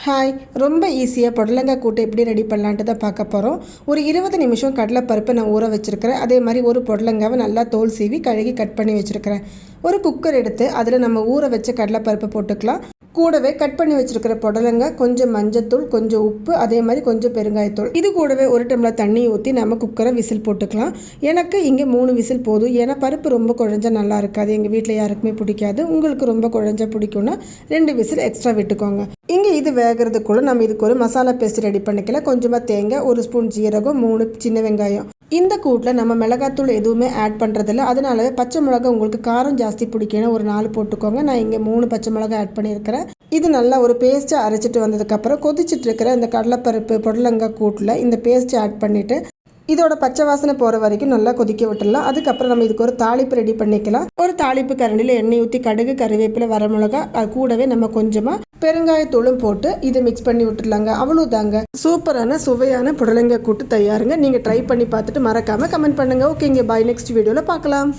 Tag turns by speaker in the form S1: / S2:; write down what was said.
S1: Hi, ரொம்ப ஈஸியாக புடலங்காய் கூட்டு எப்படி ரெடி பண்ணலான்ட்டு தான் பார்க்க போகிறோம். ஒரு 20 நிமிஷம் கடலைப்பருப்பை நான் ஊற வச்சுருக்கிறேன். அதே மாதிரி ஒரு புடலங்காவை நல்லா தோல் சீவி கழுகி கட் பண்ணி வச்சுருக்கிறேன். ஒரு குக்கர் எடுத்து அதில் நம்ம ஊற வச்ச கடலைப்பருப்பை போட்டுக்கலாம். கூடவே கட் பண்ணி வச்சுருக்கிற புடலங்காய், கொஞ்சம் மஞ்சத்தூள், கொஞ்சம் உப்பு, அதே மாதிரி கொஞ்சம் பெருங்காயத்தூள், இது கூடவே ஒரு டம்ளர் தண்ணி ஊற்றி நம்ம குக்கரை விசில் போட்டுக்கலாம். எனக்கு இங்கே 3 விசில் போதும். ஏன்னா பருப்பு ரொம்ப குழஞ்சா நல்லா இருக்காது. எங்கள் வீட்டில் யாருக்குமே பிடிக்காது. உங்களுக்கு ரொம்ப குழஞ்சா பிடிக்கும்னா 2 விசில் எக்ஸ்ட்ரா விட்டுக்கோங்க. இங்கே இது வேகிறதுக்குள்ளே நம்ம இதுக்கு ஒரு மசாலா பேஸ்ட் ரெடி பண்ணிக்கலாம். கொஞ்சமாக தேங்காய், 1 ஸ்பூன் ஜீரகம், 3 சின்ன வெங்காயம். இந்த கூட்டில் நம்ம மிளகாத்தூள் எதுவுமே ஆட் பண்ணுறதில்ல. அதனால பச்சை மிளகா உங்களுக்கு காரம் ஜாஸ்தி பிடிக்கணும், ஒரு 4 போட்டுக்கோங்க. நான் இங்கே 3 பச்சை மிளகா ஆட் பண்ணியிருக்கிறேன். இது நல்லா ஒரு பேஸ்ட்டை அரைச்சிட்டு வந்ததுக்கப்புறம் கொதிச்சுட்டு இருக்கிற இந்த கடலைப்பருப்பு புடலங்காய் கூட்டில் இந்த பேஸ்ட்டை ஆட் பண்ணிவிட்டு இதோட பச்சை வாசனை போகிற வரைக்கும் நல்லா கொதிக்க விட்டுடலாம். அதுக்கப்புறம் நம்ம இதுக்கு ஒரு தாளிப்பு ரெடி பண்ணிக்கலாம். ஒரு தாளிப்பு கரண்டியில் எண்ணெய் ஊற்றி கடுகு, கறிவேப்பிலை, வரமிளகா, அது கூடவே நம்ம கொஞ்சமாக பெருங்காயத்தூளும் போட்டு இதை மிக்ஸ் பண்ணி விட்டுடலாங்க. அவ்வளோதாங்க, சூப்பரான சுவையான புடலங்காய் கூட்டு தயாருங்க. நீங்கள் ட்ரை பண்ணி பார்த்துட்டு மறக்காமல் கமெண்ட் பண்ணுங்கள். ஓகேங்க, பாய். நெக்ஸ்ட் வீடியோவில் பார்க்கலாம்.